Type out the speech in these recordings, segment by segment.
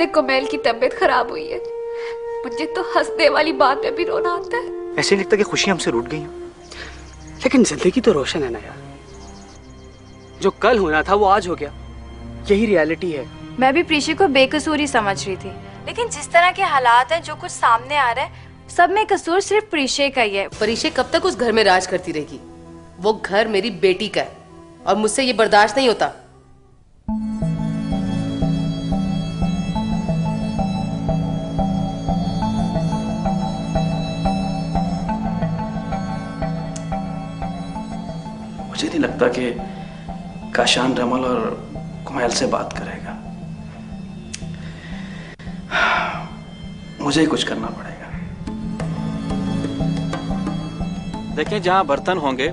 से कुमैल की तबीयत खराब हुई है। मुझे तो हंसने वाली बात में भी रोना आता है। ऐसे नहीं लगता कि खुशी हमसे रूठ गई हो? लेकिन जिंदगी तो रोशन है ना यार। जो कल होना था वो आज हो गया, यही रियलिटी है। मैं भी प्रीशा को बेकसूर ही समझ रही थी, लेकिन जिस तरह के हालात हैं, जो कुछ सामने आ रहा है, सब में कसूर सिर्फ प्रीशा का ही है। प्रीशा कब तक उस घर में राज करती रहेगी? वो घर मेरी बेटी का है और मुझसे ये बर्दाश्त नहीं होता। मुझे नहीं लगता कि काशान रमल और कुमैल से बात करेगा। मुझे ही कुछ करना पड़ेगा। देखिए, जहां बर्तन होंगे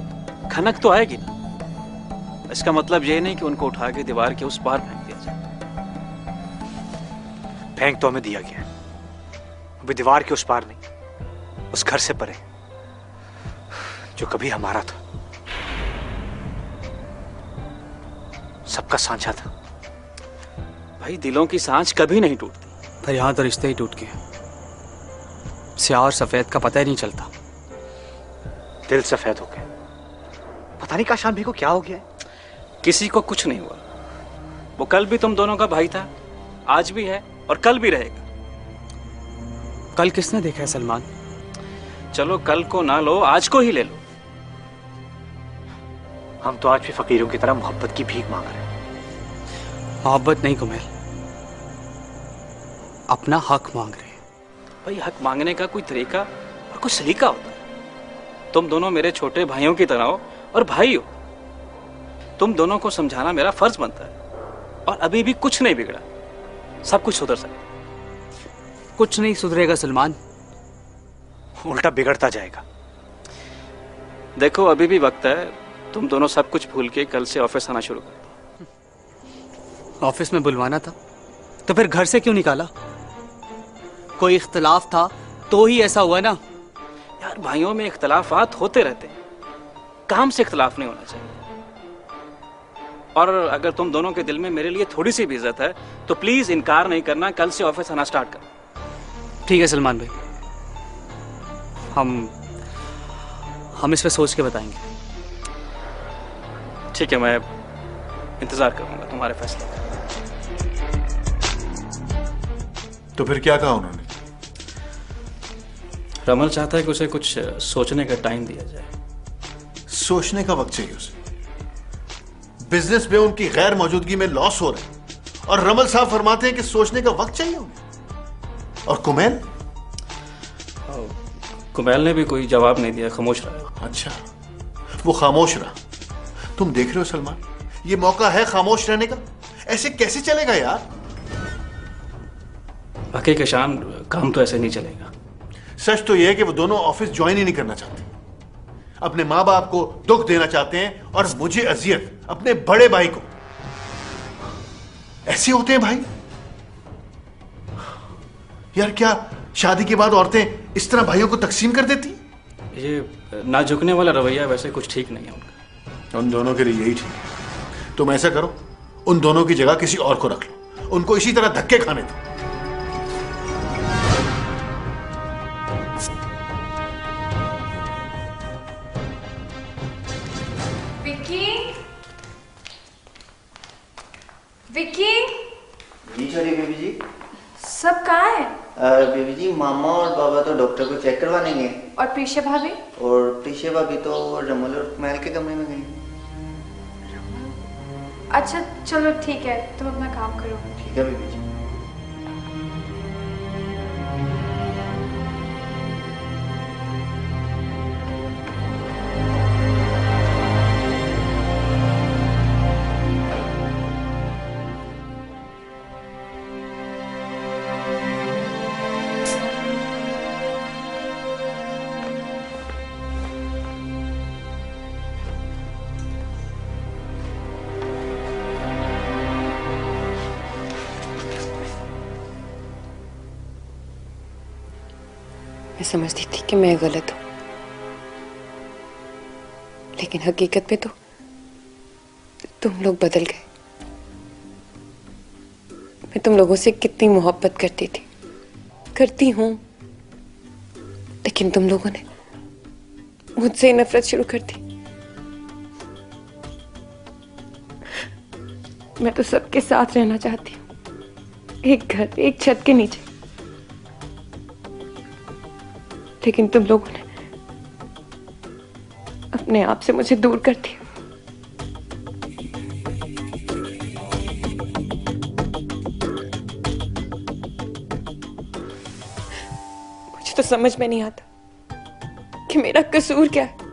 खनक तो आएगी ना। इसका मतलब ये नहीं कि उनको उठा के दीवार के उस पार फेंक दिया जाए। फेंक तो हमें दिया गया है, अभी दीवार के उस पार नहीं, उस घर से परे जो कभी हमारा था, सबका साझा था। भाई, दिलों की सांच कभी नहीं टूटती। पर यहाँ तो रिश्ते ही टूट गए। स्याह और सफेद का पता ही नहीं चलता। दिल सफेद हो गए। पता नहीं काशान भाई को क्या हो गया है। किसी को कुछ नहीं हुआ। वो कल भी तुम दोनों का भाई था, आज भी है और कल भी रहेगा। कल किसने देखा है सलमान? चलो, कल को ना लो, आज को ही ले लो। हम तो आज भी फकीरों की तरह मोहब्बत की भीख मांग रहे हैं। मोहब्बत नहीं कुमैल, अपना हक मांग रहे हैं। भाई, हक मांगने का कोई तरीका और कोई सलीका होता है। तुम दोनों मेरे छोटे भाइयों की तरह हो और भाई हो। तुम दोनों को समझाना मेरा फर्ज बनता है। और अभी भी कुछ नहीं बिगड़ा, सब कुछ सुधर सकता। कुछ नहीं सुधरेगा सलमान, उल्टा बिगड़ता जाएगा। देखो, अभी भी वक्त है। तुम दोनों सब कुछ भूल के कल से ऑफिस आना शुरू कर दो। ऑफिस में बुलवाना था तो फिर घर से क्यों निकाला? कोई इख्तलाफ था तो ही ऐसा हुआ ना। यार, भाइयों में इख्तलाफात होते रहते हैं, काम से इख्तलाफ नहीं होना चाहिए। और अगर तुम दोनों के दिल में मेरे लिए थोड़ी सी भी इज्जत है तो प्लीज इनकार नहीं करना, कल से ऑफिस आना स्टार्ट कर। ठीक है सलमान भाई, हम इस पे सोच के बताएंगे। ठीक है, मैं इंतजार करूंगा तुम्हारे फैसले का। तो फिर क्या कहा उन्होंने? रमल चाहता है कि उसे कुछ सोचने का टाइम दिया जाए। सोचने का वक्त चाहिए उसे। बिजनेस में उनकी गैर मौजूदगी में लॉस हो रहा है और रमल साहब फरमाते हैं कि सोचने का वक्त चाहिए उन्हें। और कुमैल? कुमैल ने भी कोई जवाब नहीं दिया, खामोश रहा। अच्छा, वो खामोश रहा। तुम देख रहे हो सलमान, ये मौका है खामोश रहने का। ऐसे कैसे चलेगा यार? वाकई काशान, काम तो ऐसे नहीं चलेगा। सच तो यह है कि वो दोनों ऑफिस ज्वाइन ही नहीं करना चाहते। अपने माँ बाप को दुख देना चाहते हैं और मुझे अजियत, अपने बड़े भाई को। ऐसे होते हैं भाई? यार, क्या शादी के बाद औरतें इस तरह भाइयों को तकसीम कर देती? ये ना झुकने वाला रवैया वैसे कुछ ठीक नहीं है उनका। उन दोनों के लिए यही ठीक है। तुम ऐसा करो, उन दोनों की जगह किसी और को रख लो, उनको इसी तरह धक्के खाने दो। विक्की, जी छोटी बेबी जी। सब कहाँ है? बेबी जी, मामा और बाबा तो डॉक्टर को चेक करवाने गए। और प्रीशा भाभी? और प्रीशा भाभी तो रमल और कुमैल के कमरे में गई। अच्छा चलो ठीक है, तुम अपना काम करो। ठीक है बेबी जी। मैं समझती थी कि मैं गलत हूं, लेकिन हकीकत में तो तुम लोग बदल गए। मैं तुम लोगों से कितनी मोहब्बत करती थी, करती हूँ, लेकिन तुम लोगों ने मुझसे नफरत शुरू कर दी। मैं तो सबके साथ रहना चाहती हूँ, एक घर, एक छत के नीचे, लेकिन तुम लोगों ने अपने आप से मुझे दूर कर दिया। मुझे तो समझ में नहीं आता कि मेरा कसूर क्या है।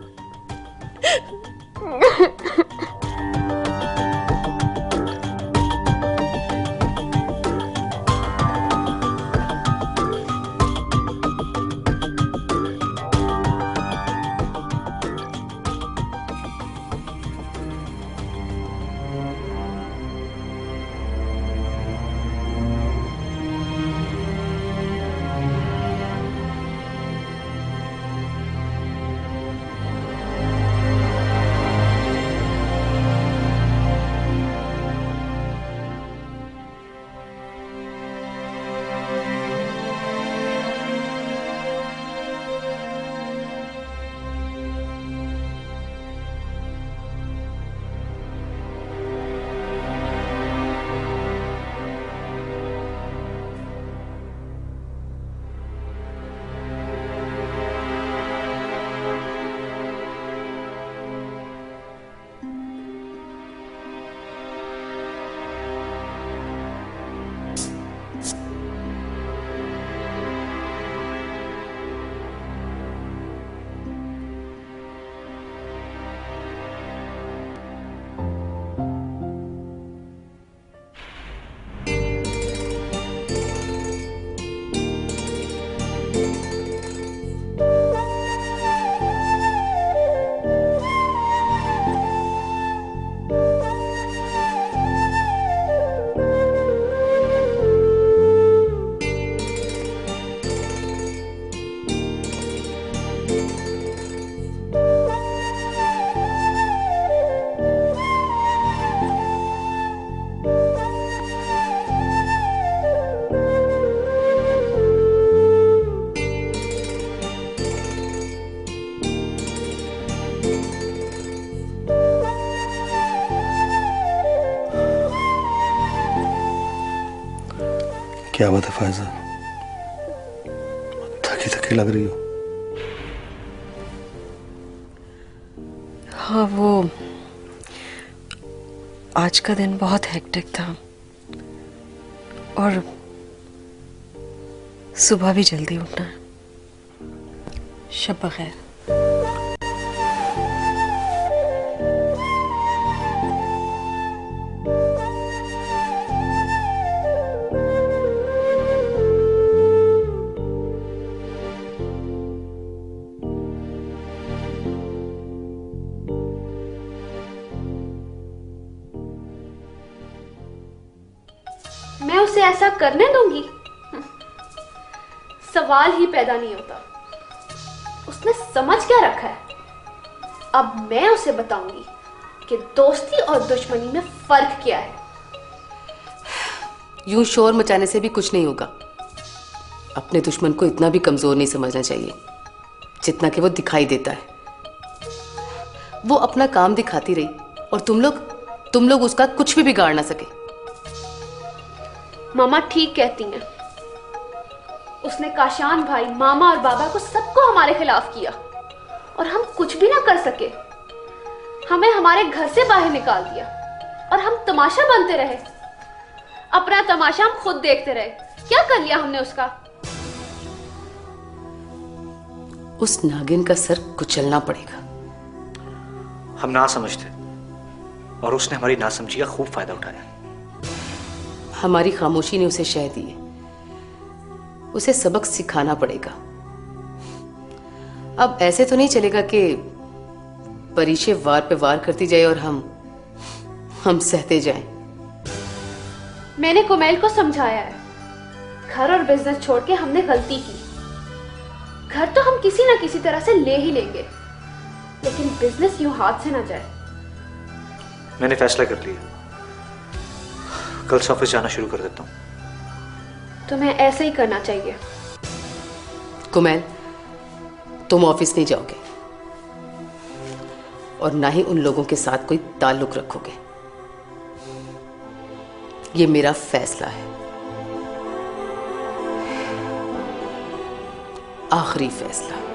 क्या बात है फायजा, थकी थकी लग रही हो? हाँ, वो आज का दिन बहुत हेक्टिक था और सुबह भी जल्दी उठना है। शब बखैर। मैं उसे ऐसा करने दूंगी? सवाल ही पैदा नहीं होता। उसने समझ क्या रखा है? अब मैं उसे बताऊंगी कि दोस्ती और दुश्मनी में फर्क क्या है। यूं शोर मचाने से भी कुछ नहीं होगा। अपने दुश्मन को इतना भी कमजोर नहीं समझना चाहिए जितना कि वो दिखाई देता है। वो अपना काम दिखाती रही और तुम लोग उसका कुछ भी बिगाड़ ना सके। मामा ठीक कहती हैं। उसने काशान भाई, मामा और बाबा को सबको हमारे खिलाफ किया और हम कुछ भी ना कर सके। हमें हमारे घर से बाहर निकाल दिया और हम तमाशा बनते रहे। अपना तमाशा हम खुद देखते रहे। क्या कर लिया हमने उसका? उस नागिन का सर कुचलना पड़ेगा। हम ना समझते और उसने हमारी नासमझी का खूब फायदा उठाया। हमारी खामोशी ने उसे शह दी है। उसे सबक सिखाना पड़ेगा। अब ऐसे तो नहीं चलेगा कि परीक्षे वार पे वार करती जाए और हम सहते जाएं। मैंने कुमैल को समझाया है। घर और बिजनेस छोड़ के हमने गलती की। घर तो हम किसी ना किसी तरह से ले ही लेंगे, लेकिन बिजनेस यूं हाथ से ना जाए। मैंने फैसला कर लिया, कल से ऑफिस जाना शुरू कर देता हूँ। तुम्हें ऐसे ही करना चाहिए। कुमैल, तुम ऑफिस नहीं जाओगे और ना ही उन लोगों के साथ कोई ताल्लुक रखोगे। ये मेरा फैसला है, आखिरी फैसला।